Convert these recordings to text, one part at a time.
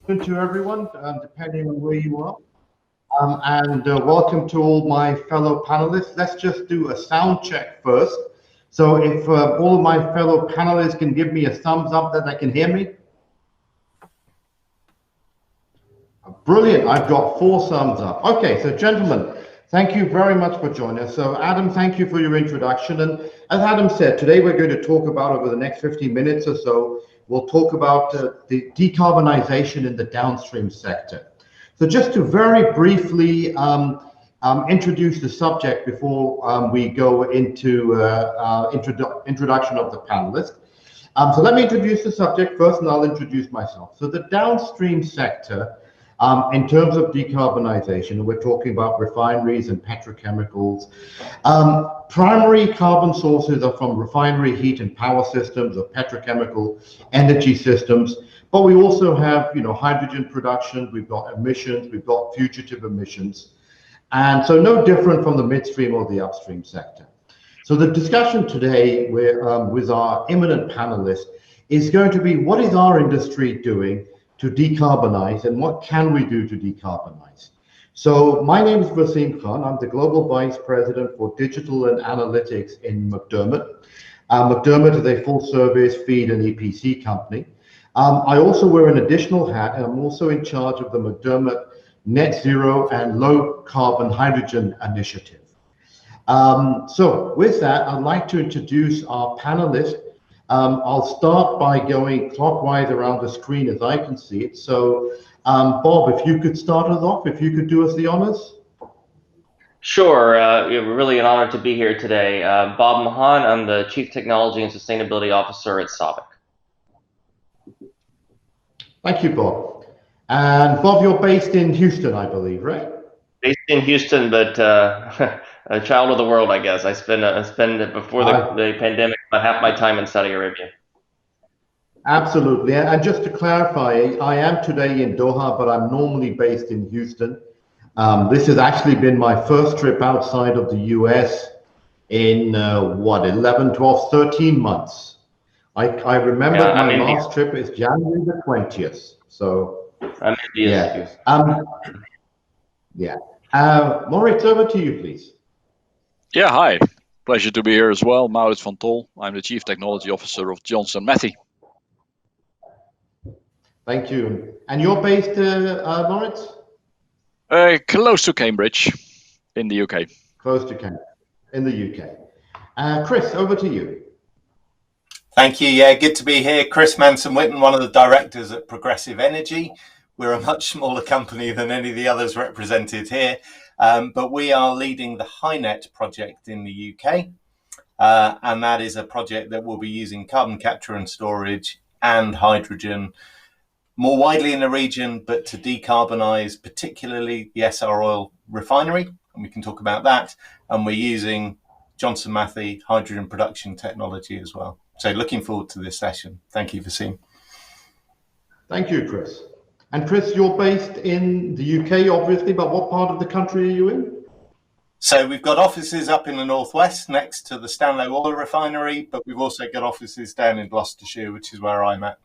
To everyone, depending on where you are. And welcome to all my fellow panelists. Let's just do a sound check first. So if all of my fellow panelists can give me a thumbs up that they can hear me. Brilliant, I've got 4 thumbs up. Okay, so gentlemen, thank you very much for joining us. So Adam, thank you for your introduction. And as Adam said, today we're going to talk about, over the next 15 minutes or so, we'll talk about the decarbonisation in the downstream sector. So just to very briefly introduce the subject before we go into introduction of the panelists. So let me introduce the subject first and I'll introduce myself. So the downstream sector, in terms of decarbonisation, we're talking about refineries and petrochemicals. Primary carbon sources are from refinery heat and power systems or petrochemical energy systems, but we also have, hydrogen production, we've got emissions, we've got fugitive emissions, and so no different from the midstream or the upstream sector. So the discussion today with our eminent panelists is going to be, what is our industry doing to decarbonize and what can we do to decarbonize? So my name is Vaseem Khan. I'm the Global Vice President for Digital and Analytics in McDermott. McDermott is a full service feed and EPC company. I also wear an additional hat and I'm also in charge of the McDermott Net Zero and Low Carbon Hydrogen Initiative. So with that, I'd like to introduce our panelists. I'll start by going clockwise around the screen as I can see it. So, Bob, if you could start us off, if you could do us the honors. Sure. We're really an honor to be here today. Bob Maughon, I'm the Chief Technology and Sustainability Officer at SABIC. Thank you, Bob. And Bob, you're based in Houston, I believe, right? Based in Houston, but a child of the world, I guess. I spent before the pandemic about half my time in Saudi Arabia. Absolutely. And just to clarify, I am today in Doha, but I'm normally based in Houston. This has actually been my first trip outside of the US in 11, 12, 13 months. I remember my last trip is January the 20th. So I'm India. Yeah. Maurits, over to you, please. Yeah, hi. Pleasure to be here as well. Maurits van Tol. I'm the Chief Technology Officer of Johnson Matthey. Thank you. And you're based, Maurits? Close to Cambridge in the UK. Close to Cambridge in the UK. Chris, over to you. Thank you. Yeah, good to be here. Chris Manson-Whitton, one of the directors at Progressive Energy. We're a much smaller company than any of the others represented here, but we are leading the HyNet project in the UK. And that is a project that will be using carbon capture and storage and hydrogen more widely in the region, but to decarbonize particularly the Essar oil refinery. And we can talk about that. And we're using Johnson Matthey hydrogen production technology as well. So looking forward to this session. Thank you, Vaseem. Thank you, Chris. And Chris, you're based in the UK, obviously, but what part of the country are you in? So we've got offices up in the northwest next to the Stanlow oil refinery, but we've also got offices down in Gloucestershire, which is where I'm at.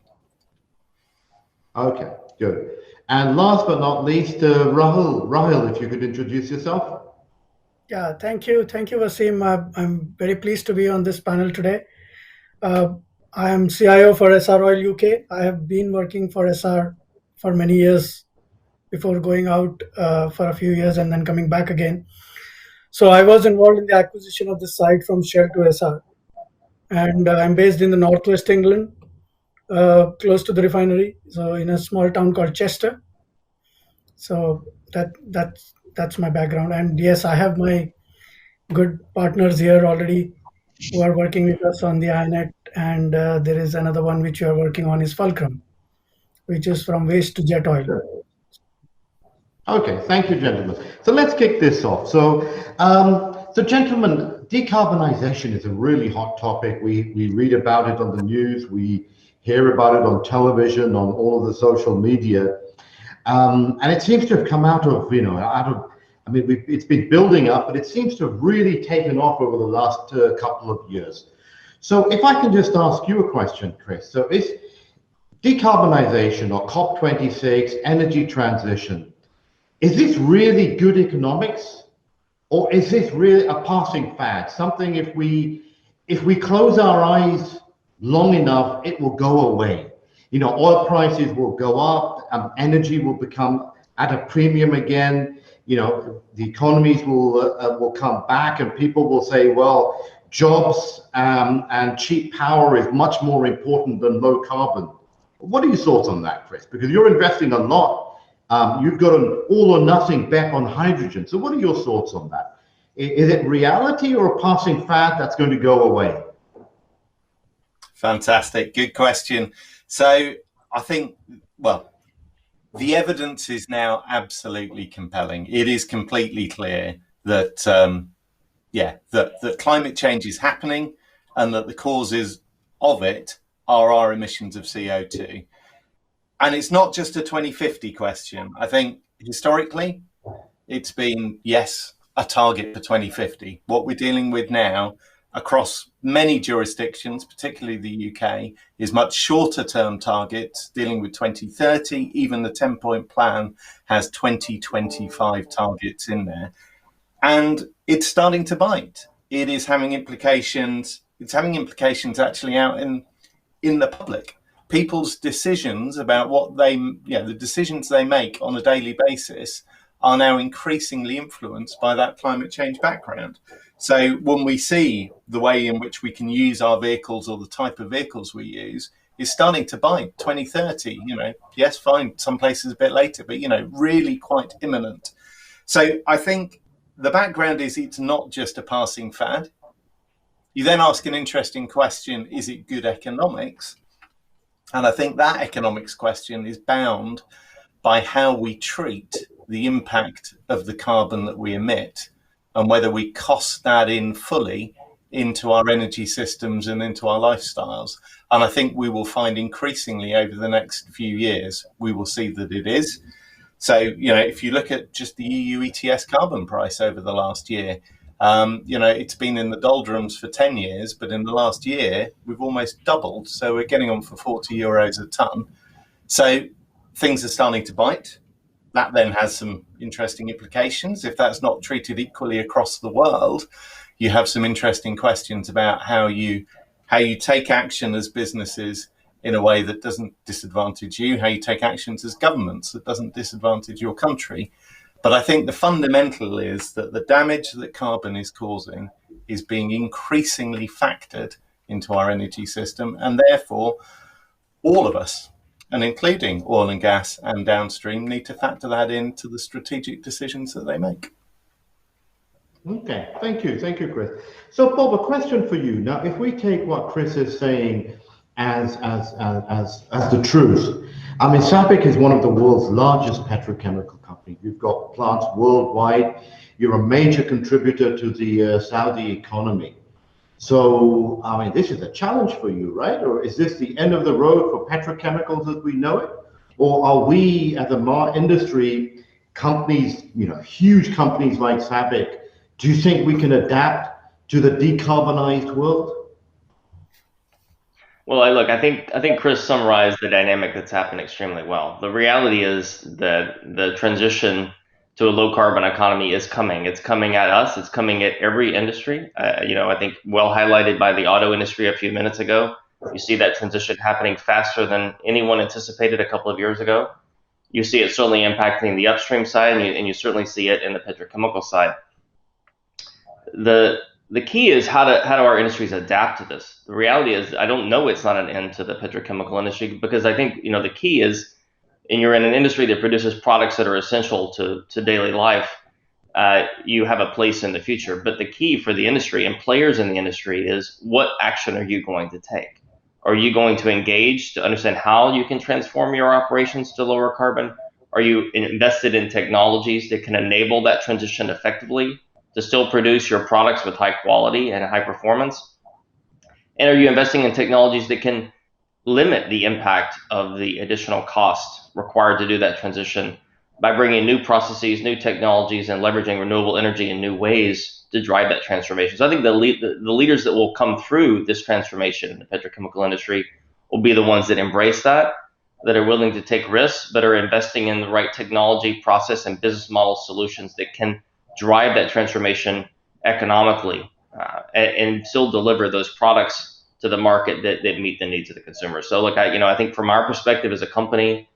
Okay, good. And last but not least, Raahil. Raahil, if you could introduce yourself. Yeah, thank you. Thank you, Vaseem. I'm very pleased to be on this panel today. I am CIO for Essar Oil UK. I have been working for Essar for many years before going out for a few years and then coming back again. So I was involved in the acquisition of the site from Shell to Essar. And I'm based in the northwest England, close to the refinery, so in a small town called Chester. So that's my background. And yes, I have my good partners here already who are working with us on the HyNet, and there is another one which we are working on is Fulcrum, which is from waste to jet oil. Sure. Okay, thank you, gentlemen. So let's kick this off. So, gentlemen, decarbonization is a really hot topic. We read about it on the news, we hear about it on television, on all of the social media, and it seems to have come out of, it's been building up, but it seems to have really taken off over the last couple of years. So if I can just ask you a question, Chris. So Decarbonisation or COP26, energy transition, is this really good economics, or is this really a passing fad? Something if we close our eyes long enough, it will go away. You know, oil prices will go up, energy will become at a premium again. You know, the economies will come back, and people will say, well, jobs and cheap power is much more important than low carbon. What are your thoughts on that, Chris? Because you're investing a lot. You've got an all or nothing bet on hydrogen. So what are your thoughts on that? Is it reality or a passing fad that's going to go away? Fantastic. Good question. So I think, well, the evidence is now absolutely compelling. It is completely clear that, that climate change is happening, and that the causes of it are our emissions of CO2. And it's not just a 2050 question. I think historically, it's been, yes, a target for 2050. What we're dealing with now across many jurisdictions, particularly the UK, is much shorter term targets dealing with 2030. Even the 10-point plan has 2025 targets in there. And it's starting to bite. It is having implications. It's having implications actually out in the public. People's decisions about what the decisions they make on a daily basis are now increasingly influenced by that climate change background. So when we see the way in which we can use our vehicles, or the type of vehicles we use, is starting to bite. 2030, yes, fine, some places a bit later, but, really quite imminent. So I think the background is it's not just a passing fad. You then ask an interesting question, is it good economics? And I think that economics question is bound by how we treat the impact of the carbon that we emit, and whether we cost that in fully into our energy systems and into our lifestyles. And I think we will find increasingly over the next few years, we will see that it is. So, if you look at just the EU ETS carbon price over the last year, it's been in the doldrums for 10 years, but in the last year, we've almost doubled. So we're getting on for 40 euros a tonne. So things are starting to bite. That then has some interesting implications. If that's not treated equally across the world, you have some interesting questions about how you take action as businesses in a way that doesn't disadvantage you, how you take actions as governments that doesn't disadvantage your country. But I think the fundamental is that the damage that carbon is causing is being increasingly factored into our energy system, and therefore all of us, and including oil and gas and downstream, need to factor that into the strategic decisions that they make. Okay, thank you, Chris. So, Bob, a question for you. Now, if we take what Chris is saying as the truth, I mean, SABIC is one of the world's largest petrochemical companies. You've got plants worldwide. You're a major contributor to the Saudi economy. So, I mean, this is a challenge for you, right? Or is this the end of the road for petrochemicals as we know it? Or are we, as a industry, companies, huge companies like SABIC, do you think we can adapt to the decarbonized world? Well, I think Chris summarized the dynamic that's happened extremely well. The reality is that the transition to a low carbon economy is coming. It's coming at us. It's coming at every industry. I think well highlighted by the auto industry a few minutes ago. You see that transition happening faster than anyone anticipated a couple of years ago. You see it certainly impacting the upstream side, and you certainly see it in the petrochemical side. The key is how do our industries adapt to this? The reality is, I don't know it's not an end to the petrochemical industry, because I think the key is, and you're in an industry that produces products that are essential to daily life, you have a place in the future. But the key for the industry and players in the industry is, what action are you going to take? Are you going to engage to understand how you can transform your operations to lower carbon? Are you invested in technologies that can enable that transition effectively, to still produce your products with high quality and high performance? And are you investing in technologies that can limit the impact of the additional cost required to do that transition by bringing new processes, new technologies, and leveraging renewable energy in new ways to drive that transformation? So I think the leaders that will come through this transformation in the petrochemical industry will be the ones that embrace that that are willing to take risks, but are investing in the right technology, process, and business model solutions that can drive that transformation economically and still deliver those products to the market that meet the needs of the consumer. So, look, I think from our perspective as a company,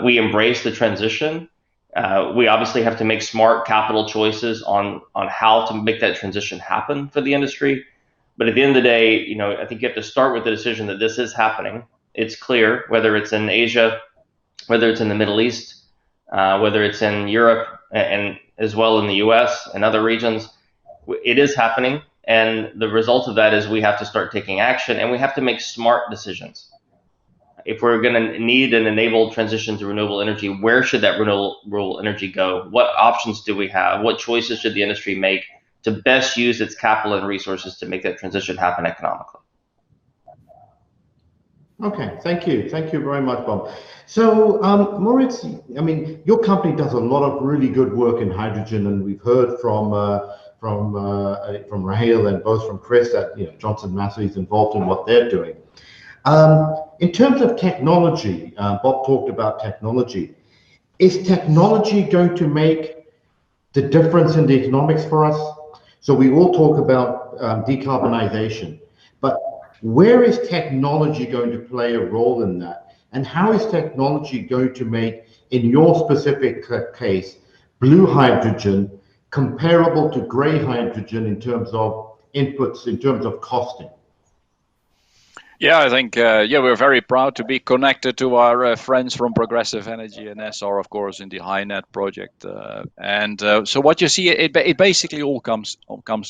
we embrace the transition. We obviously have to make smart capital choices on how to make that transition happen for the industry. But at the end of the day, I think you have to start with the decision that this is happening. It's clear, whether it's in Asia, whether it's in the Middle East, whether it's in Europe, and as well in the US and other regions, it is happening. And the result of that is we have to start taking action, and we have to make smart decisions. If we're going to need an enabled transition to renewable energy, where should that renewable energy go? What options do we have? What choices should the industry make to best use its capital and resources to make that transition happen economically? Okay, thank you very much, Bob. So, Maurits, I mean, your company does a lot of really good work in hydrogen, and we've heard from Raahil and both from Chris that Johnson Matthey is involved in what they're doing. In terms of technology, Bob talked about technology. Is technology going to make the difference in the economics for us? So we all talk about decarbonization, but where is technology going to play a role in that? And how is technology going to make, in your specific case, blue hydrogen comparable to gray hydrogen in terms of inputs, in terms of costing? Yeah, I think we're very proud to be connected to our friends from Progressive Energy and Essar, of course, in the HyNet project. So what you see, it basically all comes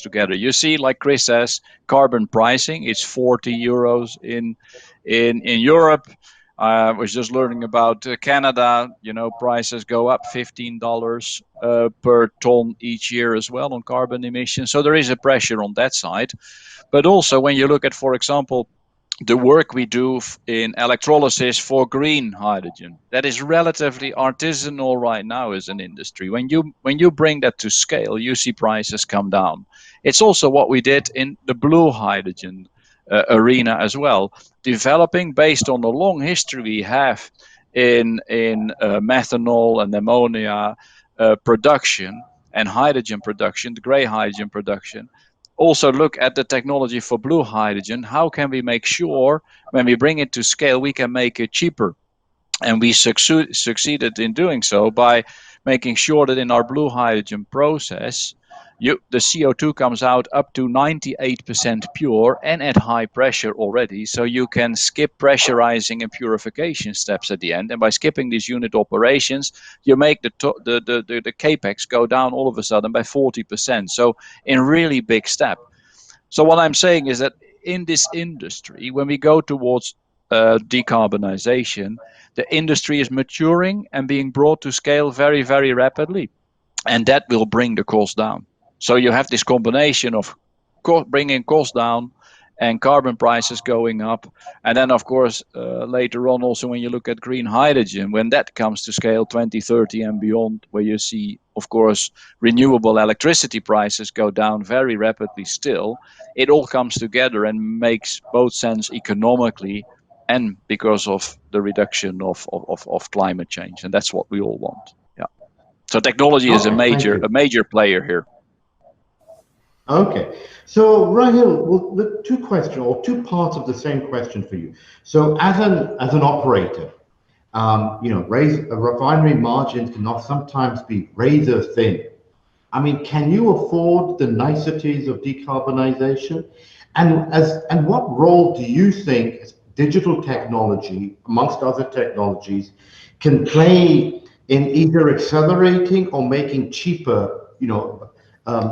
together. You see, like Chris says, carbon pricing. It's 40 euros in Europe. I was just learning about Canada. Prices go up $15 per ton each year as well on carbon emissions. So there is a pressure on that side. But also, when you look at, for example, the work we do in electrolysis for green hydrogen, that is relatively artisanal right now as an industry. When you bring that to scale, you see prices come down. It's also what we did in the blue hydrogen arena as well, developing based on the long history we have in methanol and ammonia production and hydrogen production, the gray hydrogen production. Also look at the technology for blue hydrogen. How can we make sure when we bring it to scale, we can make it cheaper? And we succeeded in doing so by making sure that in our blue hydrogen process, the CO2 comes out up to 98% pure and at high pressure already. So you can skip pressurizing and purification steps at the end. And by skipping these unit operations, you make the capex go down all of a sudden by 40%. So in really big step. So what I'm saying is that in this industry, when we go towards decarbonization, the industry is maturing and being brought to scale very, very rapidly. And that will bring the cost down. So you have this combination of bringing costs down and carbon prices going up. And then, of course, later on, also when you look at green hydrogen, when that comes to scale 2030 and beyond, where you see, of course, renewable electricity prices go down very rapidly still, it all comes together and makes both sense economically and because of the reduction of climate change. And that's what we all want. Yeah. So technology is a major player here. Okay, so Raahil, well, the two parts of the same question for you. So as an operator, refinery margins can sometimes be razor thin. I mean, can you afford the niceties of decarbonization? And what role do you think digital technology, amongst other technologies, can play in either accelerating or making cheaper,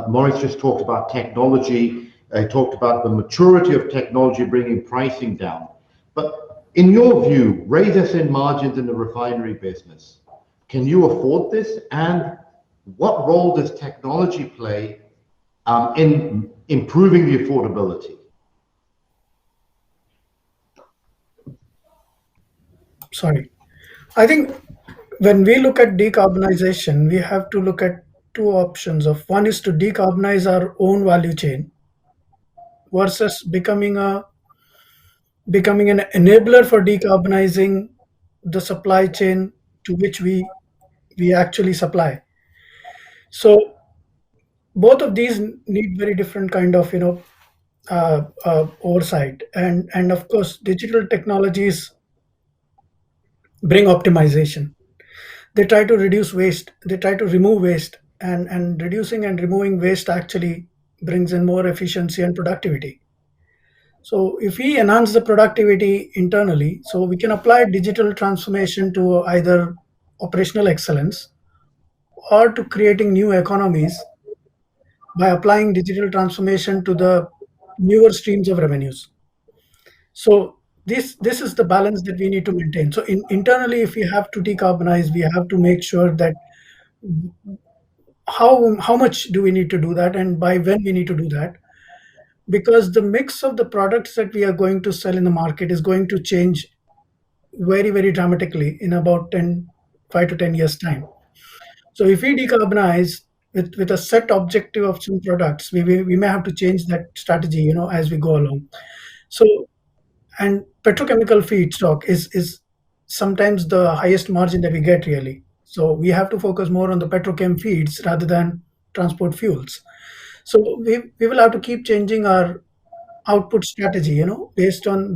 Maurits just talked about technology, talked about the maturity of technology bringing pricing down. But in your view, razor thin margins in the refinery business, can you afford this? And what role does technology play in improving the affordability? Sorry. I think when we look at decarbonization, we have to look at two options. One is to decarbonize our own value chain versus becoming an enabler for decarbonizing the supply chain to which we actually supply. So both of these need very different kind of oversight, and of course digital technologies bring optimization. They try to reduce waste, they try to remove waste, and reducing and removing waste actually brings in more efficiency and productivity. So if we enhance the productivity internally, so we can apply digital transformation to either operational excellence or to creating new economies by applying digital transformation to the newer streams of revenues. So this is the balance that we need to maintain. So internally, if we have to decarbonize, we have to make sure that how much do we need to do that, and by when we need to do that, because the mix of the products that we are going to sell in the market is going to change very dramatically in about 5 to 10 years time. So if we decarbonize with a set objective of some products, we may have to change that strategy, as we go along. So, and petrochemical feedstock is sometimes the highest margin that we get really. So we have to focus more on the petrochem feeds rather than transport fuels. So we will have to keep changing our output strategy, based on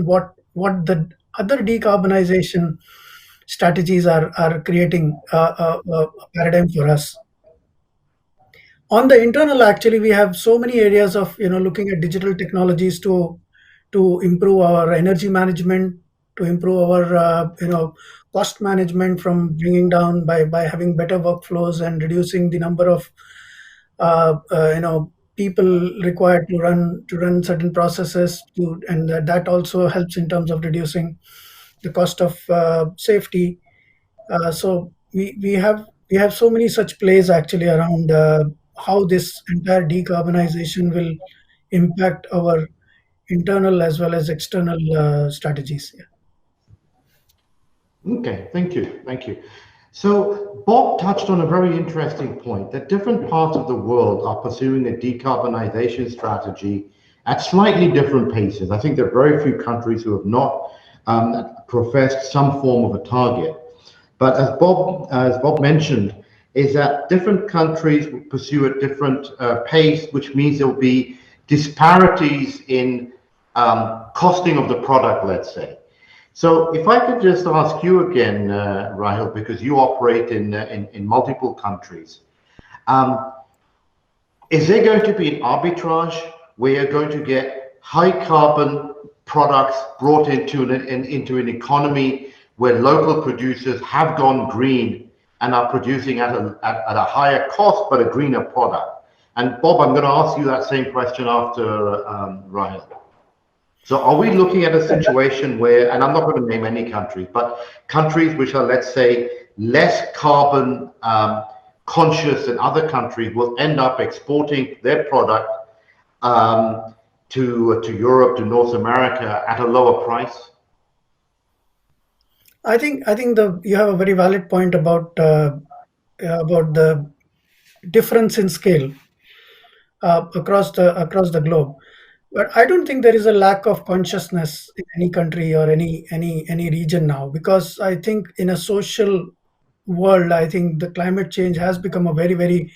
what the other decarbonization strategies are creating a paradigm for us. On the internal, actually, we have so many areas of looking at digital technologies to improve our energy management, to improve our cost management, from bringing down by having better workflows and reducing the number of people required to run certain processes, and that also helps in terms of reducing the cost of safety. So we have so many such plays actually around how this entire decarbonization will impact our internal as well as external strategies. Yeah. Okay, thank you, thank you. So Bob touched on a very interesting point that different parts of the world are pursuing a decarbonization strategy at slightly different paces. I think there are very few countries who have not professed some form of a target. But as Bob mentioned, is that different countries will pursue a different pace, which means there will be disparities in costing of the product, let's say. So if I could just ask you again, Raahil, because you operate in multiple countries, is there going to be an arbitrage where you're going to get high carbon products brought into an economy where local producers have gone green and are producing at a higher cost but a greener product? And Bob, I'm going to ask you that same question after Raahil. So are we looking at a situation where, and I'm not going to name any countries, but countries which are, let's say, less carbon conscious than other countries will end up exporting their product to Europe, to North America at a lower price? I think you have a very valid point about the difference in scale across the globe. But I don't think there is a lack of consciousness in any country or any region now, because I think in a social world, I think the climate change has become a very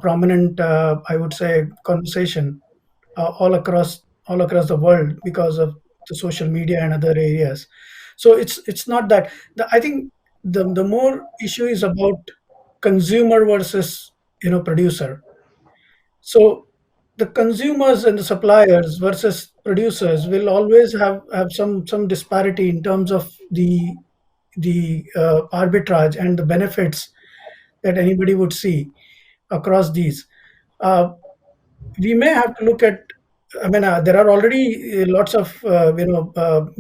prominent, I would say, conversation all across the world because of the social media and other areas. So it's not that I think the more issue is about consumer versus producer. So the consumers and the suppliers versus producers will always have some disparity in terms of the arbitrage and the benefits that anybody would see across these. We may have to look at. I mean, there are already lots of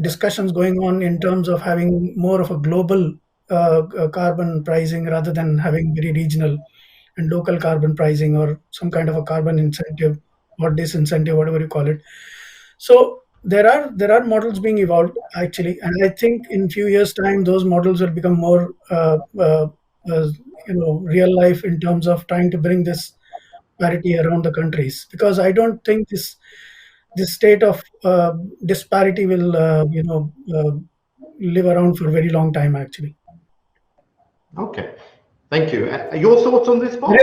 discussions going on in terms of having more of a global carbon pricing rather than having very regional and local carbon pricing, or some kind of a carbon incentive or disincentive, whatever you call it. So there are models being evolved actually, and I think in few years' time those models will become more real life in terms of trying to bring this parity around the countries, because I don't think this state of disparity will live around for a very long time, actually. Okay, thank you. Your thoughts on this, Bob?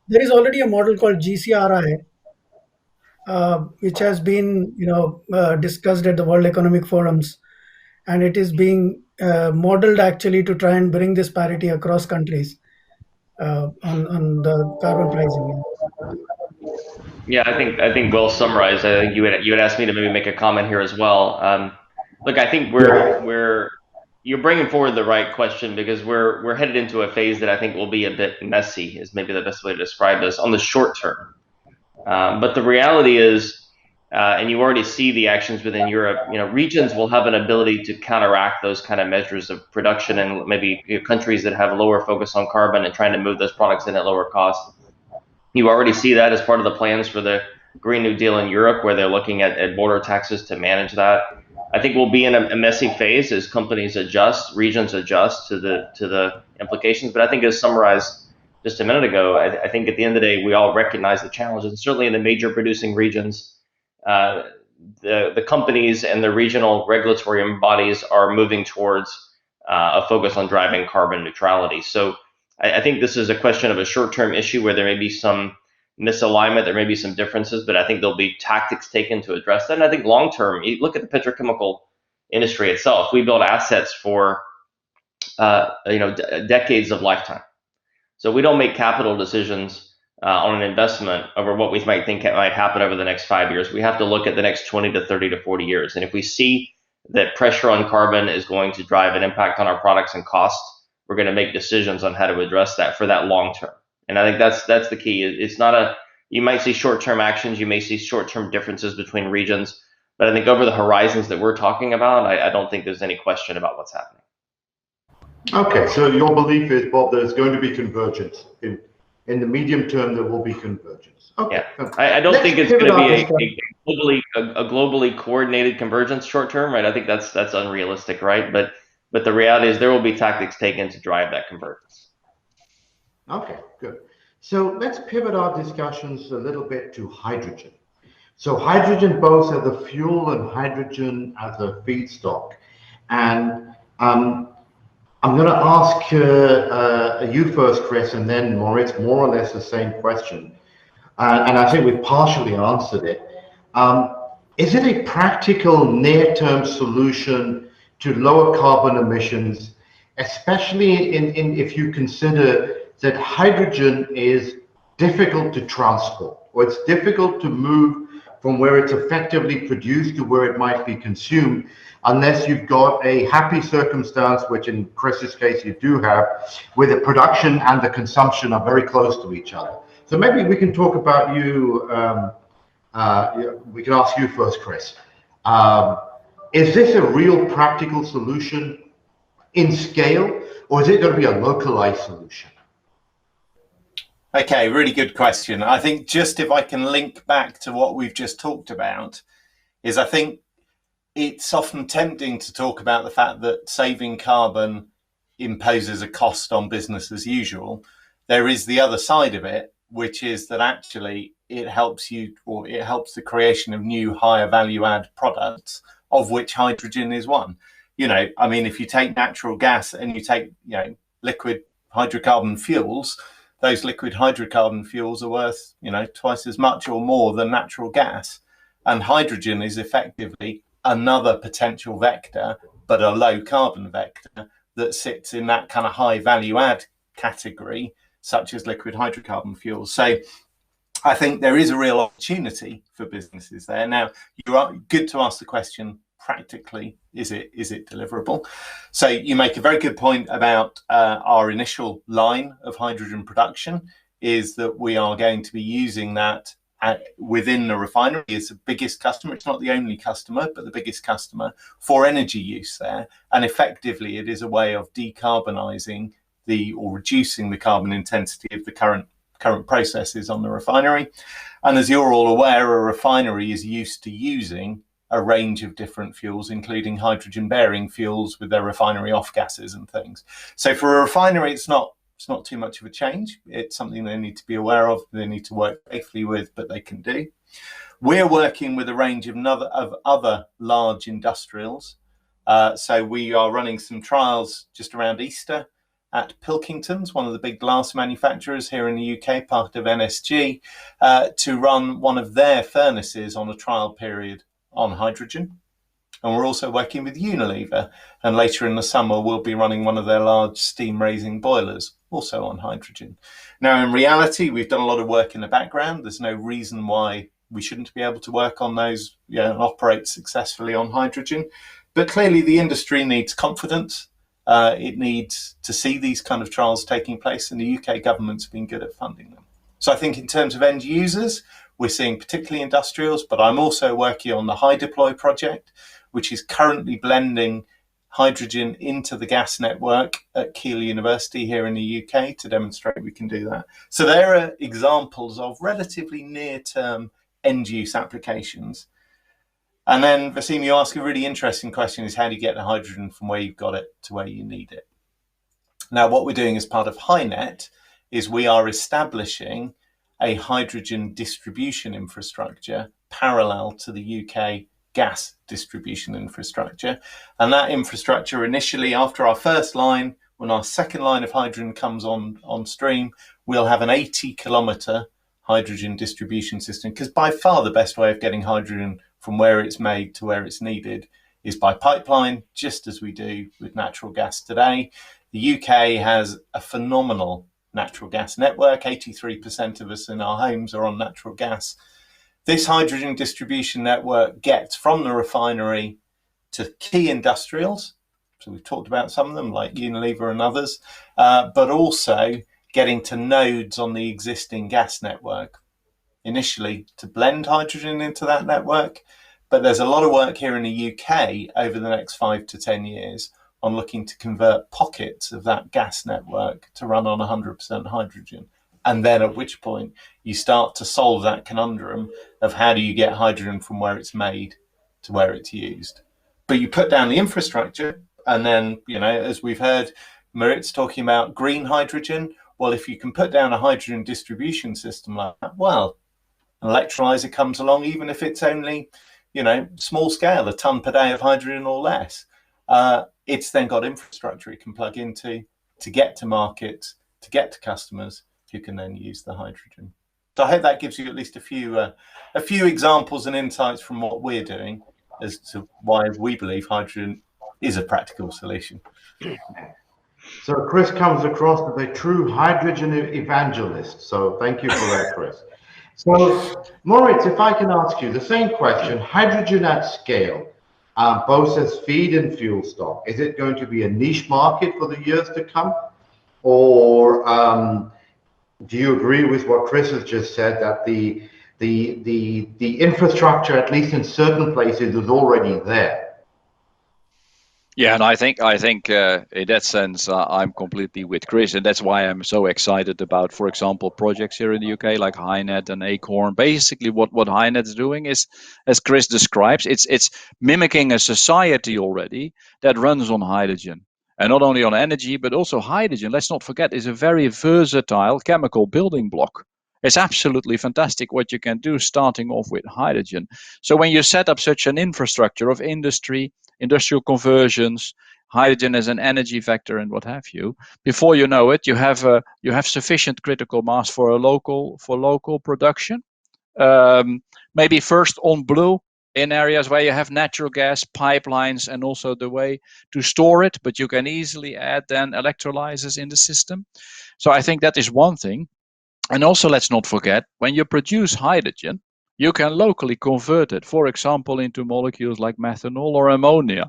There is already a model called GCRI, which has been discussed at the World Economic Forums, and it is being modeled actually to try and bring this parity across countries on the carbon pricing. Yeah, I think well summarized. I think you had asked me to maybe make a comment here as well. Look, I think you're bringing forward the right question, because we're headed into a phase that I think will be a bit messy, is maybe the best way to describe this, on the short term. But the reality is, and you already see the actions within Europe, regions will have an ability to counteract those kind of measures of production, and maybe countries that have a lower focus on carbon and trying to move those products in at lower cost. You already see that as part of the plans for the Green New Deal in Europe, where they're looking at border taxes to manage that. I think we'll be in a messy phase as companies adjust, regions adjust to the implications. But I think, as summarized just a minute ago, I think at the end of the day, we all recognize the challenges. And certainly in the major producing regions, the companies and the regional regulatory bodies are moving towards a focus on driving carbon neutrality. So I think this is a question of a short-term issue where there may be some misalignment, there may be some differences, but I think there'll be tactics taken to address that. And I think long-term, you look at the petrochemical industry itself. We build assets for decades of lifetime. So we don't make capital decisions on an investment over what we might think might happen over the next 5 years. We have to look at the next 20 to 30 to 40 years. And if we see that pressure on carbon is going to drive an impact on our products and costs, we're going to make decisions on how to address that for that long term. And I think that's the key. It's not you might see short-term actions, you may see short-term differences between regions, but I think over the horizons that we're talking about, I don't think there's any question about what's happening. Okay, so your belief is, Bob, there's going to be convergence. In the medium term, there will be convergence. Okay. Yeah, I don't think it's going to be a globally coordinated convergence short term, right? I think that's unrealistic, right? But the reality is there will be tactics taken to drive that convergence. Okay, good. So let's pivot our discussions a little bit to hydrogen. So hydrogen both as a fuel and hydrogen as a feedstock. And I'm going to ask you first, Chris, and then Maurits, more or less the same question. And I think we've partially answered it. Is it a practical near-term solution to lower carbon emissions, especially if you consider that hydrogen is difficult to transport, or it's difficult to move from where it's effectively produced to where it might be consumed, unless you've got a happy circumstance, which in Chris's case you do have, where the production and the consumption are very close to each other. So maybe we can talk about you, we can ask you first, Chris. Is this a real practical solution in scale, or is it going to be a localized solution? Okay, really good question. I think just if I can link back to what we've just talked about, is I think it's often tempting to talk about the fact that saving carbon imposes a cost on business as usual. There is the other side of it, which is that actually it helps you, or it helps the creation of new higher value add products, of which hydrogen is one. I mean, if you take natural gas and you take, liquid hydrocarbon fuels, those liquid hydrocarbon fuels are worth, twice as much or more than natural gas. And hydrogen is effectively another potential vector, but a low carbon vector that sits in that kind of high value add category, such as liquid hydrocarbon fuels. So I think there is a real opportunity for businesses there. Now, you are good to ask the question, practically, is it deliverable? So you make a very good point about our initial line of hydrogen production, is that we are going to be using that within the refinery as the biggest customer. It's not the only customer, but the biggest customer for energy use there. And effectively, it is a way of decarbonising or reducing the carbon intensity of the current processes on the refinery. And as you're all aware, a refinery is used to using a range of different fuels, including hydrogen bearing fuels with their refinery off gases and things. So for a refinery, it's not too much of a change. It's something they need to be aware of, they need to work safely with, but they can do. We're working with a range of other large industrials So we are running some trials just around Easter at Pilkington's, one of the big glass manufacturers here in the UK, part of NSG, to run one of their furnaces on a trial period on hydrogen. And we're also working with Unilever, and later in the summer we'll be running one of their large steam raising boilers, also on hydrogen. Now, in reality, we've done a lot of work in the background. There's no reason why we shouldn't be able to work on those, and operate successfully on hydrogen. But clearly the industry needs confidence. It needs to see these kind of trials taking place, and the UK government's been good at funding them. So I think in terms of end users, we're seeing particularly industrials, but I'm also working on the High Deploy project, which is currently blending hydrogen into the gas network at Keele University here in the UK to demonstrate we can do that. So there are examples of relatively near-term end-use applications. And then, Vaseem, you ask a really interesting question, is how do you get the hydrogen from where you've got it to where you need it? Now, what we're doing as part of HyNet is we are establishing a hydrogen distribution infrastructure parallel to the UK gas distribution infrastructure. And that infrastructure initially, after our first line, when our second line of hydrogen comes on stream, we'll have an 80-kilometre hydrogen distribution system, because by far the best way of getting hydrogen from where it's made to where it's needed is by pipeline, just as we do with natural gas today. The UK has a phenomenal natural gas network. 83% of us in our homes are on natural gas. This hydrogen distribution network gets from the refinery to key industrials. So we've talked about some of them like Unilever and others, but also getting to nodes on the existing gas network, initially to blend hydrogen into that network. But there's a lot of work here in the UK over the next 5 to 10 years on looking to convert pockets of that gas network to run on 100% hydrogen. And then at which point you start to solve that conundrum of how do you get hydrogen from where it's made to where it's used. But you put down the infrastructure, and then, as we've heard Maurits talking about green hydrogen, well, if you can put down a hydrogen distribution system like that, well, an electrolyzer comes along, even if it's only, small scale, a ton per day of hydrogen or less. It's then got infrastructure it can plug into to get to markets, to get to customers who can then use the hydrogen. So I hope that gives you at least a few examples and insights from what we're doing as to why we believe hydrogen is a practical solution. So Chris comes across as a true hydrogen evangelist. So thank you for that, Chris. So Maurits, if I can ask you the same question, hydrogen at scale, both as feed and fuel stock, is it going to be a niche market for the years to come? Or do you agree with what Chris has just said, that the infrastructure, at least in certain places, is already there? Yeah, and I think in that sense, I'm completely with Chris, and that's why I'm so excited about, for example, projects here in the UK like HyNet and Acorn. Basically, what HyNet is doing is, as Chris describes, it's mimicking a society already that runs on hydrogen, and not only on energy but also hydrogen. Let's not forget, is a very versatile chemical building block. It's absolutely fantastic what you can do starting off with hydrogen. So when you set up such an infrastructure of industrial conversions, hydrogen as an energy vector, and what have you, before you know it, you have sufficient critical mass for local production. Maybe first on blue in areas where you have natural gas pipelines and also the way to store it, but you can easily add then electrolyzers in the system. So I think that is one thing. And also, let's not forget, when you produce hydrogen, you can locally convert it, for example, into molecules like methanol or ammonia.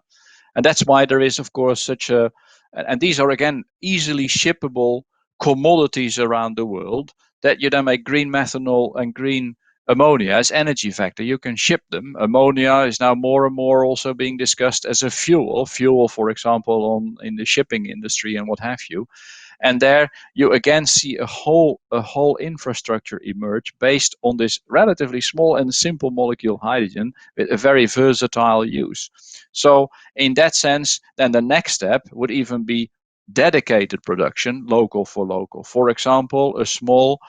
And that's why there is, of course, and these are, again, easily shippable commodities around the world, that you then make green methanol and green ammonia as energy vector. You can ship them. Ammonia is now more and more also being discussed as a fuel, for example, in the shipping industry and what have you. And there you again see a whole infrastructure emerge based on this relatively small and simple molecule hydrogen with a very versatile use. So in that sense, then the next step would even be dedicated production, local for local. For example, a small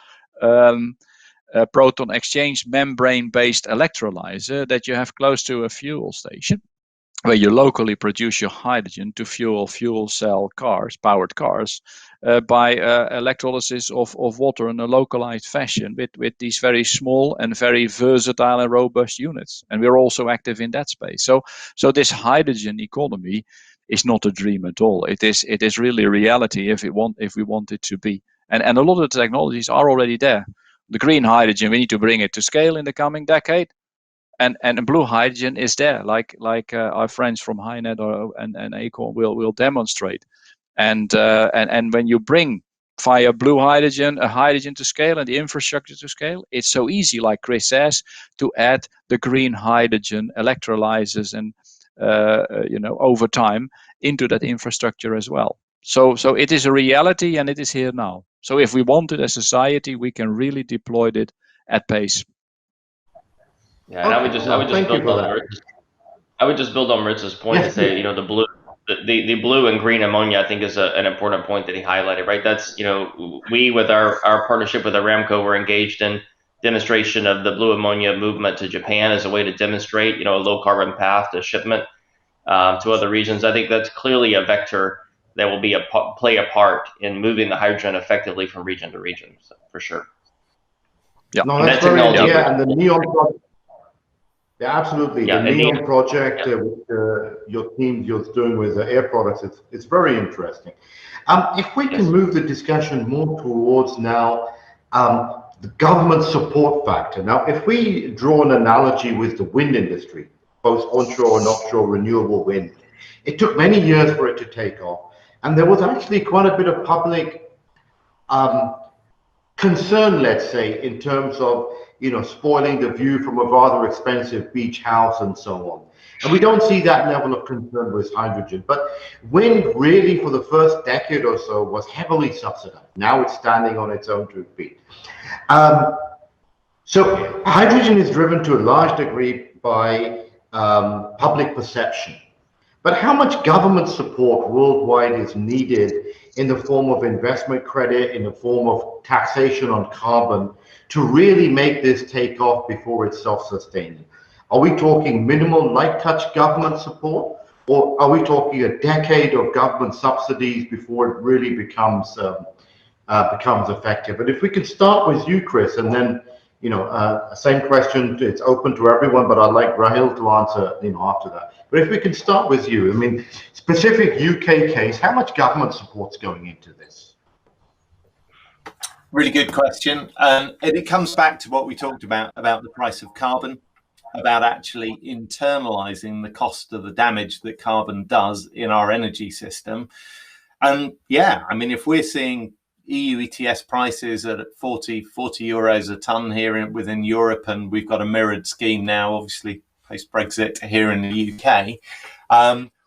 proton exchange membrane-based electrolyzer that you have close to a fuel station. where you locally produce your hydrogen to fuel cell cars, powered cars, by electrolysis of water in a localized fashion with these very small and very versatile and robust units. And we're also active in that space. So this hydrogen economy is not a dream at all. It is really a reality if we want it to be. And a lot of the technologies are already there. The green hydrogen, we need to bring it to scale in the coming decade. And blue hydrogen is there, like our friends from HyNet and Acorn will demonstrate. And when you bring via blue hydrogen a hydrogen to scale and the infrastructure to scale, it's so easy, like Chris says, to add the green hydrogen electrolyzers and over time into that infrastructure as well. So it is a reality and it is here now. So if we want it as a society, we can really deploy it at pace. Yeah, and I would just build on Maurit's point to say, the blue and green ammonia, I think, is an important point that he highlighted, right? That's, we with our partnership with Aramco, we're engaged in demonstration of the blue ammonia movement to Japan as a way to demonstrate, a low carbon path to shipment to other regions. I think that's clearly a vector that will play a part in moving the hydrogen effectively from region to region, so, for sure. Yeah, no, that's very good. Yeah, and the NEON project. Yeah, absolutely. Yeah, the NEON project with your team you're doing with Air Products, it's very interesting. If we can move the discussion more towards now the government support factor. Now, if we draw an analogy with the wind industry, both onshore and offshore renewable wind, it took many years for it to take off. And there was actually quite a bit of public concern, let's say, in terms of spoiling the view from a rather expensive beach house and so on. And we don't see that level of concern with hydrogen. But wind really, for the first decade or so, was heavily subsidized. Now it's standing on its own 2 feet. So hydrogen is driven to a large degree by public perception. But how much government support worldwide is needed in the form of investment credit, in the form of taxation on carbon, to really make this take off before it's self-sustaining? Are we talking minimal light touch government support, or are we talking a decade of government subsidies before it really becomes effective? And if we could start with you, Chris, and then same question, it's open to everyone, but I'd like Raahil to answer after that. But if we can start with you, I mean, specific UK case, how much government support's going into this? Really good question. And it comes back to what we talked about the price of carbon, about actually internalizing the cost of the damage that carbon does in our energy system. And yeah, I mean, if we're seeing EU ETS prices at 40 euros a tonne here within Europe, and we've got a mirrored scheme now, obviously post-Brexit here in the UK,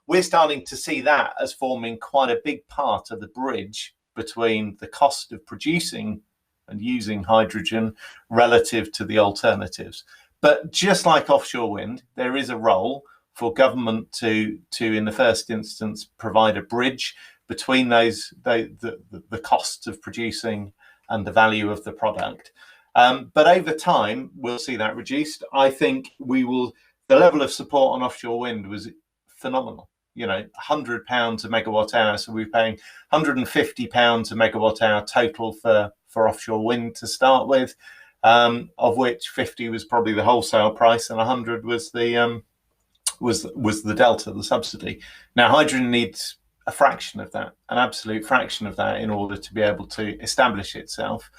we're starting to see that as forming quite a big part of the bridge between the cost of producing and using hydrogen relative to the alternatives. But just like offshore wind, there is a role for government to in the first instance provide a bridge between the costs of producing and the value of the product. But over time, we'll see that reduced. I think the level of support on offshore wind was phenomenal. £100 a megawatt hour. So we're paying £150 a megawatt hour total for offshore wind to start with, of which 50 was probably the wholesale price and 100 was the delta, the subsidy. Now hydrogen needs a fraction of that, an absolute fraction of that, in order to be able to establish itself.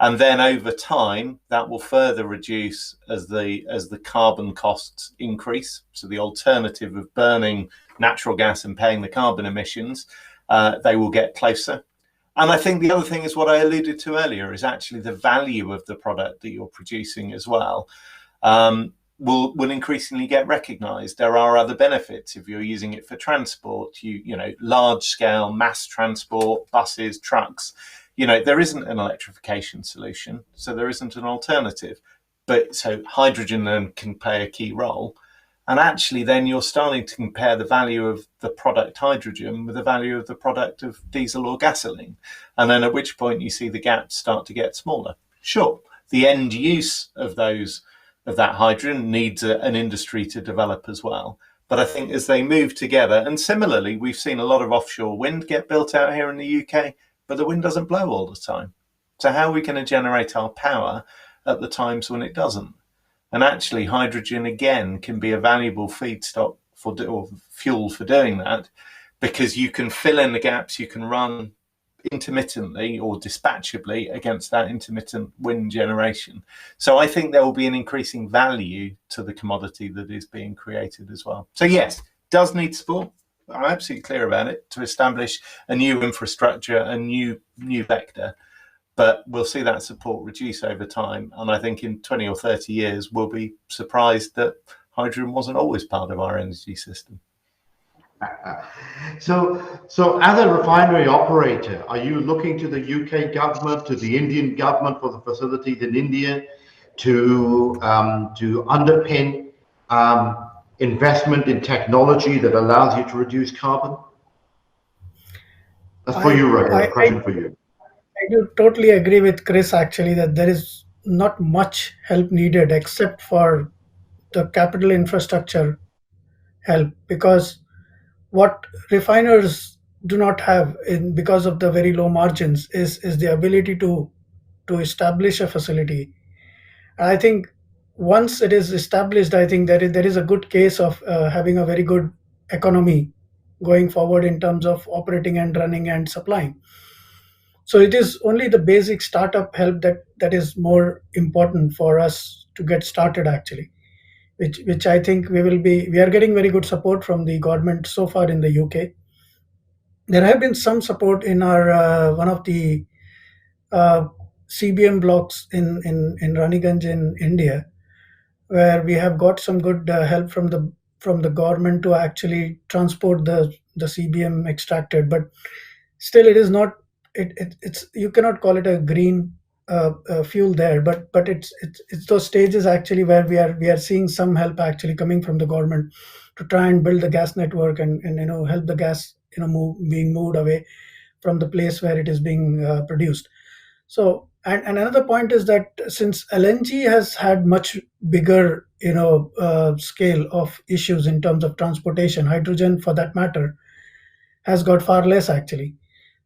And then over time, that will further reduce as the carbon costs increase. So the alternative of burning natural gas and paying the carbon emissions, they will get closer. And I think the other thing is what I alluded to earlier, is actually the value of the product that you're producing as well. Will increasingly get recognized. There are other benefits if you're using it for transport, large scale mass transport, buses, trucks. There isn't an electrification solution, so there isn't an alternative. But so hydrogen then can play a key role. And actually then you're starting to compare the value of the product hydrogen with the value of the product of diesel or gasoline. And then at which point you see the gaps start to get smaller. Sure, the end use of that hydrogen needs an industry to develop as well. But I think as they move together, and similarly, we've seen a lot of offshore wind get built out here in the UK, but the wind doesn't blow all the time. So how are we going to generate our power at the times when it doesn't? And actually, hydrogen, again, can be a valuable feedstock or fuel for doing that, because you can fill in the gaps, you can run intermittently or dispatchably against that intermittent wind generation. So I think there will be an increasing value to the commodity that is being created as well. So yes, does need support. I'm absolutely clear about it, to establish a new infrastructure, a new vector. But we'll see that support reduce over time. And I think in 20 or 30 years, we'll be surprised that hydrogen wasn't always part of our energy system. So as a refinery operator, are you looking to the UK government, to the Indian government for the facilities in India to underpin investment in technology that allows you to reduce carbon? That's for you, Raahil. A question for you. I do totally agree with Chris, actually, that there is not much help needed except for the capital infrastructure help, because what refiners do not have, because of the very low margins, is the ability to establish a facility. I think once it is established, I think there is a good case of having a very good economy going forward in terms of operating and running and supplying. So it is only the basic startup help that is more important for us to get started, actually, which I think we are getting very good support from the government so far in the UK. There have been some support in our one of the CBM blocks in Raniganj in India, where we have got some good help from the government to actually transport the CBM extracted. But still, it is not. It's you cannot call it a green fuel there, but it's those stages actually where we are seeing some help actually coming from the government to try and build the gas network and help the gas being moved away from the place where it is being produced. So and another point is that since LNG has had much bigger scale of issues in terms of transportation, hydrogen for that matter has got far less actually.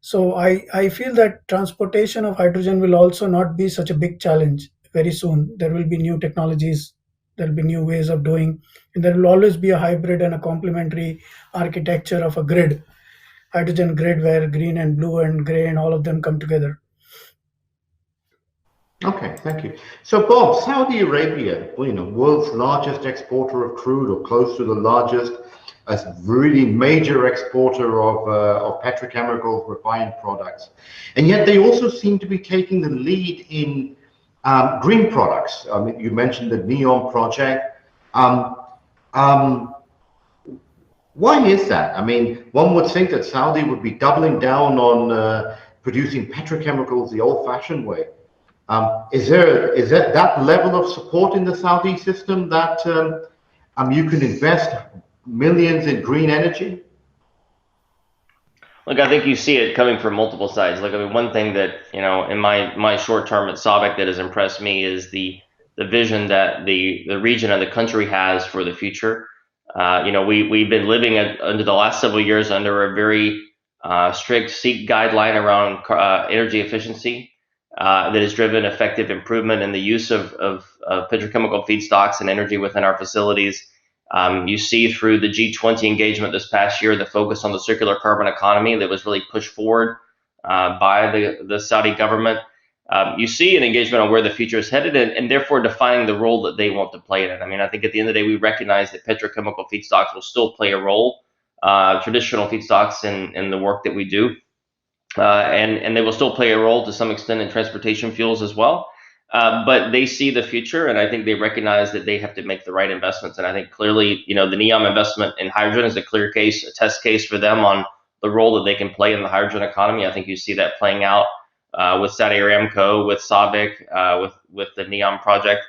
So I feel that transportation of hydrogen will also not be such a big challenge very soon. There will be new technologies, there will be new ways of doing, and there will always be a hybrid and a complementary architecture of a grid, hydrogen grid, where green and blue and gray and all of them come together. Okay, thank you. So Bob, Saudi Arabia, world's largest exporter of crude, or close to the largest, a really major exporter of petrochemical refined products, and yet they also seem to be taking the lead in green products. I mean, you mentioned the NEOM project. Why is that? I mean, one would think that Saudi would be doubling down on producing petrochemicals the old-fashioned way. Is there that level of support in the Saudi system that you can invest millions in green energy? Look, I think you see it coming from multiple sides. Like, I mean, one thing that, in my short term at SABIC that has impressed me is the vision that the region and the country has for the future. We've been living under the last several years under a very strict SEEK guideline around energy efficiency that has driven effective improvement in the use of petrochemical feedstocks and energy within our facilities. You see through the G20 engagement this past year, the focus on the circular carbon economy that was really pushed forward by the Saudi government. You see an engagement on where the future is headed and therefore defining the role that they want to play in it. I mean, I think at the end of the day, we recognize that petrochemical feedstocks will still play a role, traditional feedstocks in the work that we do. And they will still play a role to some extent in transportation fuels as well. But they see the future, and I think they recognize that they have to make the right investments. And I think clearly, the NEOM investment in hydrogen is a clear case, a test case for them on the role that they can play in the hydrogen economy. I think you see that playing out with Saudi Aramco, with SABIC, with the NEOM project.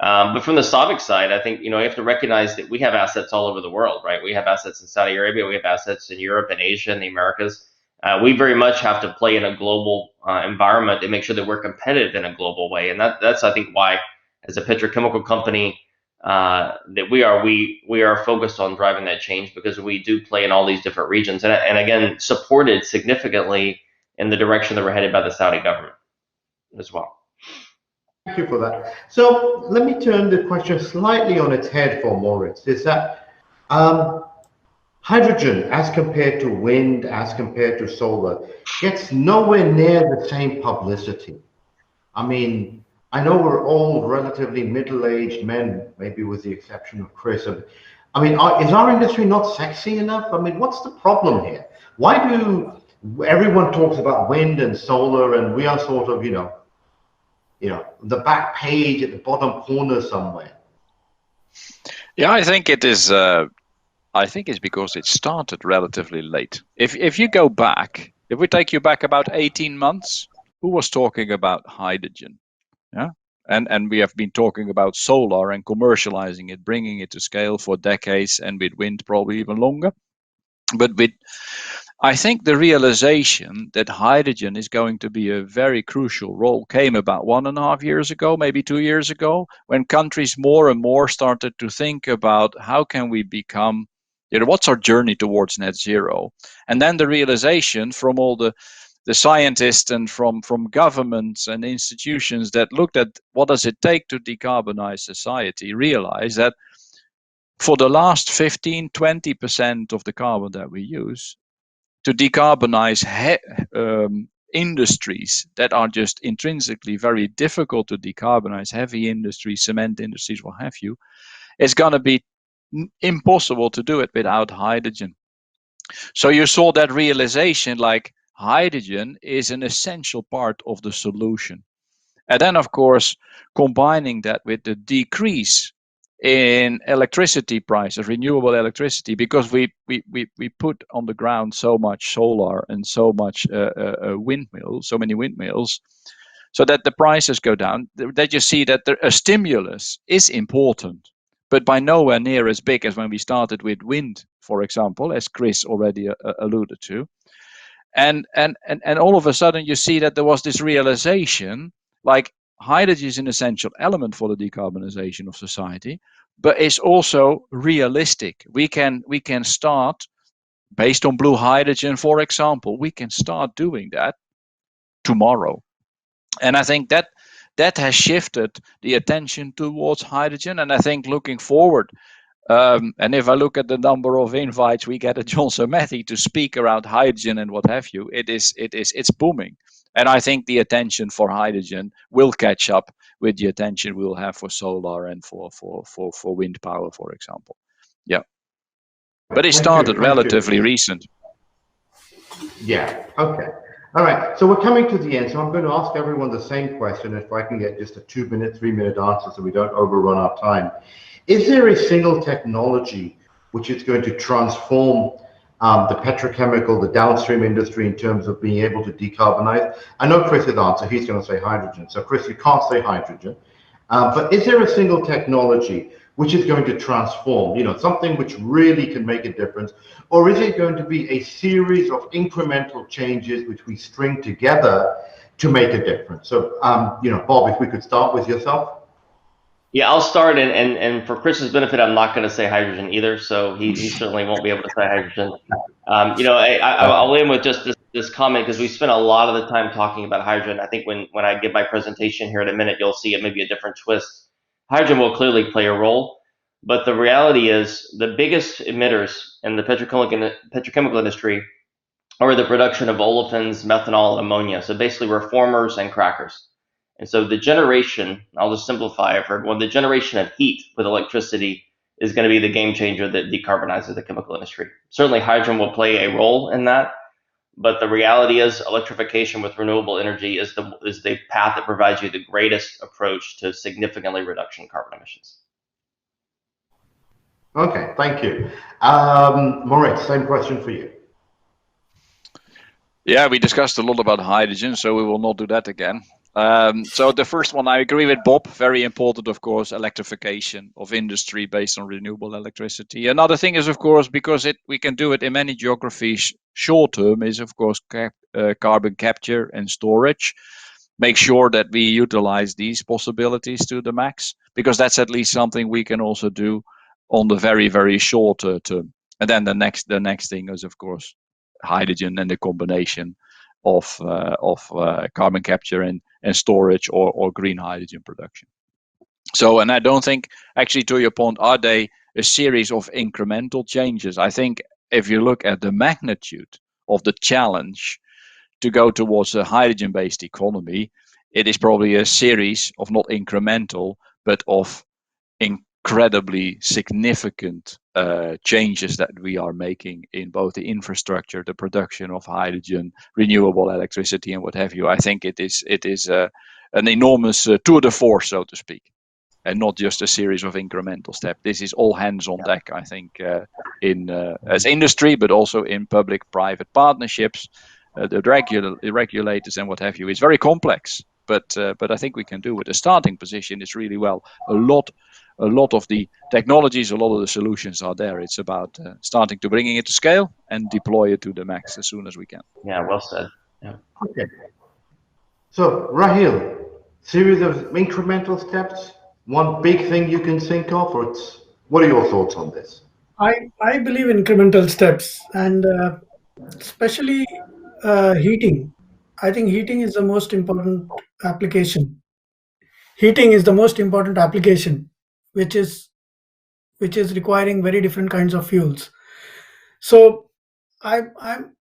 But from the SABIC side, I think, you have to recognize that we have assets all over the world, right? We have assets in Saudi Arabia, we have assets in Europe and Asia and the Americas. We very much have to play in a global environment and make sure that we're competitive in a global way. And that's, I think, why, as a petrochemical company, that we are focused on driving that change, because we do play in all these different regions, and again, supported significantly in the direction that we're headed by the Saudi government as well. Thank you for that. So let me turn the question slightly on its head for Maurits. Is that hydrogen, as compared to wind, as compared to solar, gets nowhere near the same publicity. I mean, I know we're all relatively middle-aged men, maybe with the exception of Chris. I mean, is our industry not sexy enough? I mean, what's the problem here? Why do everyone talks about wind and solar, and we are sort of, the back page at the bottom corner somewhere? Yeah, I think it is. I think it's because it started relatively late. If you go back, if we take you back about 18 months, who was talking about hydrogen? Yeah, and we have been talking about solar and commercializing it, bringing it to scale for decades, and with wind probably even longer. But I think the realization that hydrogen is going to be a very crucial role came about 1.5 years ago, maybe 2 years ago, when countries more and more started to think about how can we become, what's our journey towards net zero? And then the realization from all the scientists and from governments and institutions that looked at what does it take to decarbonize society, realized that for the last 15-20% of the carbon that we use, to decarbonize industries that are just intrinsically very difficult to decarbonize, heavy industries, cement industries, what have you, it's going to be impossible to do it without hydrogen. So you saw that realization, like hydrogen is an essential part of the solution. And then, of course, combining that with the decrease in electricity prices, renewable electricity, because we put on the ground so much solar and so much windmills, so many windmills, so that the prices go down, that you see that a stimulus is important, but by nowhere near as big as when we started with wind, for example, as Chris already alluded to. And all of a sudden you see that there was this realization, like hydrogen is an essential element for the decarbonization of society, but it's also realistic. We can start, based on blue hydrogen, for example, we can start doing that tomorrow. And I think that has shifted the attention towards hydrogen. And I think looking forward, and if I look at the number of invites we get at Johnson Matthey to speak around hydrogen and what have you, it's booming. And I think the attention for hydrogen will catch up with the attention we'll have for solar and for wind power, for example. Yeah. But it started relatively recent. Yeah. Okay. All right. So we're coming to the end. So I'm going to ask everyone the same question. If I can get just a 2-minute, 3-minute answer so we don't overrun our time. Is there a single technology which is going to transform the petrochemical, the downstream industry in terms of being able to decarbonize? I know Chris's answer, he's going to say hydrogen. So Chris, you can't say hydrogen. But is there a single technology which is going to transform, something which really can make a difference? Or is it going to be a series of incremental changes which we string together to make a difference? So, Bob, if we could start with yourself. Yeah, I'll start, and for Chris's benefit, I'm not going to say hydrogen either, so he certainly won't be able to say hydrogen. I'll end with just this comment, because we spent a lot of the time talking about hydrogen. I think when I give my presentation here in a minute, you'll see it may be a different twist. Hydrogen will clearly play a role, but the reality is the biggest emitters in the petrochemical industry are the production of olefins, methanol, and ammonia. So basically reformers and crackers. And so the generation, I'll just simplify it for everyone, the generation of heat with electricity is going to be the game changer that decarbonizes the chemical industry. Certainly hydrogen will play a role in that, but the reality is electrification with renewable energy is the path that provides you the greatest approach to significantly reduction in carbon emissions. Okay, thank you. Maurits, same question for you. Yeah, we discussed a lot about hydrogen, so we will not do that again. So the first one, I agree with Bob, very important, of course, electrification of industry based on renewable electricity. Another thing is, of course, because we can do it in many geographies short term, is, of course, carbon capture and storage. make sure that we utilize these possibilities to the max, because that's at least something we can also do on the very, very short term. And then the next thing is, of course, hydrogen and the combination of carbon capture and storage or green hydrogen production. So, and I don't think, actually, to your point, are they a series of incremental changes? I think if you look at the magnitude of the challenge to go towards a hydrogen-based economy, it is probably a series of not incremental, but of incredibly significant changes that we are making in both the infrastructure, the production of hydrogen, renewable electricity, and what have you. I think it is an enormous tour de force, so to speak, and not just a series of incremental steps. This is all hands on deck, I think, in as industry, but also in public-private partnerships, the regulators and what have you. It's very complex, but I think we can do it. The starting position is really well. A lot of the technologies, a lot of the solutions are there. It's about starting to bringing it to scale and deploy it to the max as soon as we can. Yeah, well said. Yeah. Okay. So, Raahil, series of incremental steps, one big thing you can think of, or what are your thoughts on this? I believe in incremental steps, and especially heating. I think heating is the most important application. Heating is the most important application, which is requiring very different kinds of fuels. So I'm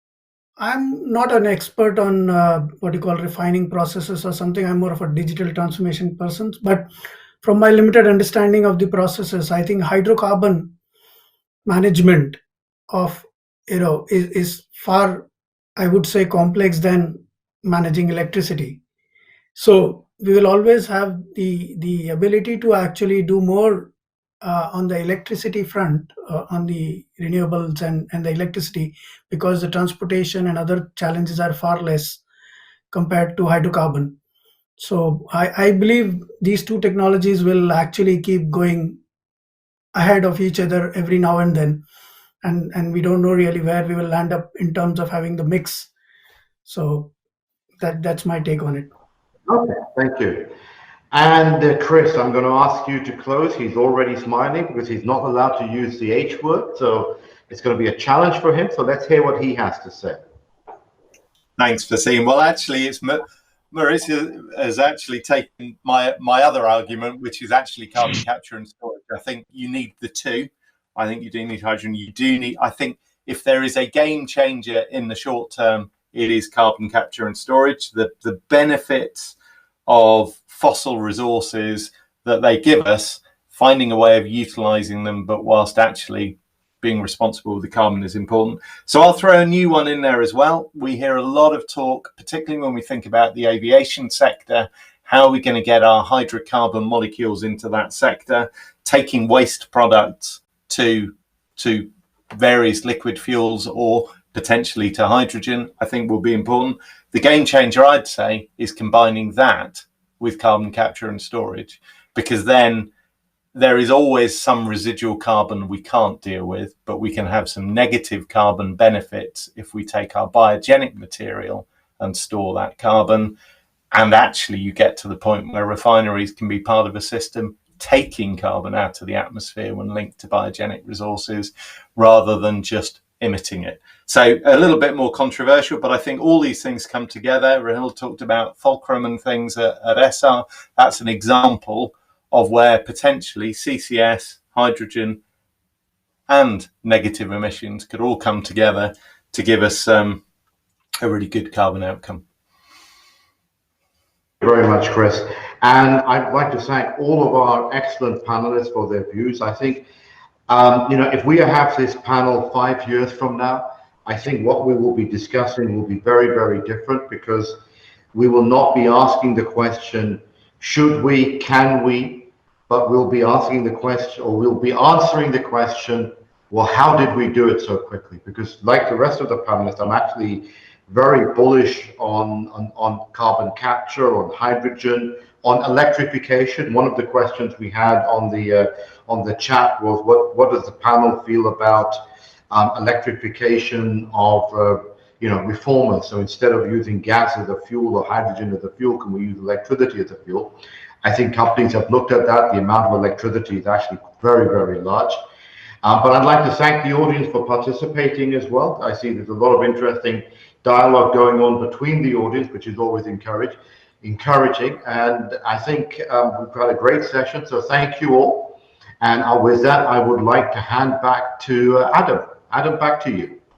not an expert on what you call refining processes or something. I'm more of a digital transformation person. But from my limited understanding of the processes, I think hydrocarbon management of is far, I would say, complex than managing electricity. So we will always have the ability to actually do more on the electricity front, on the renewables and the electricity, because the transportation and other challenges are far less compared to hydrocarbon. So I believe these two technologies will actually keep going ahead of each other every now and then, and we don't know really where we will land up in terms of having the mix. So that's my take on it. Okay, thank you. And Chris, I'm going to ask you to close. He's already smiling because he's not allowed to use the H word, so it's going to be a challenge for him. So let's hear what he has to say. Thanks, Vaseem. Well, actually, it's Maurits has actually taken my other argument, which is actually carbon capture and storage. I think you need the two. I think you do need hydrogen. You do need. I think if there is a game changer in the short term, it is carbon capture and storage. The benefits of fossil resources that they give us, finding a way of utilizing them, but whilst actually being responsible with the carbon is important. So I'll throw a new one in there as well. We hear a lot of talk, particularly when we think about the aviation sector, how are we going to get our hydrocarbon molecules into that sector, taking waste products to various liquid fuels or potentially to hydrogen, I think will be important. The game changer, I'd say, is combining that with carbon capture and storage, because then there is always some residual carbon we can't deal with, but we can have some negative carbon benefits if we take our biogenic material and store that carbon. And actually you get to the point where refineries can be part of a system taking carbon out of the atmosphere when linked to biogenic resources rather than just emitting it. So a little bit more controversial, but I think all these things come together. Raahil talked about fulcrum and things at Essar. That's an example of where potentially CCS, hydrogen, and negative emissions could all come together to give us a really good carbon outcome. Very much, Chris. And I'd like to thank all of our excellent panelists for their views. I think, if we have this panel 5 years from now, I think what we will be discussing will be very, very different, because we will not be asking the question, should we, can we, but we'll be asking the question, or we'll be answering the question, well, how did we do it so quickly? Because like the rest of the panelists, I'm actually very bullish on carbon capture, on hydrogen, on electrification. One of the questions we had on the chat was, what does the panel feel about electrification of reformers. So instead of using gas as a fuel or hydrogen as a fuel, can we use electricity as a fuel? I think companies have looked at that. The amount of electricity is actually very, very large. But I'd like to thank the audience for participating as well. I see there's a lot of interesting dialogue going on between the audience, which is always encouraging. And I think we've had a great session. So thank you all. And with that, I would like to hand back to Adam. Adam, back to you.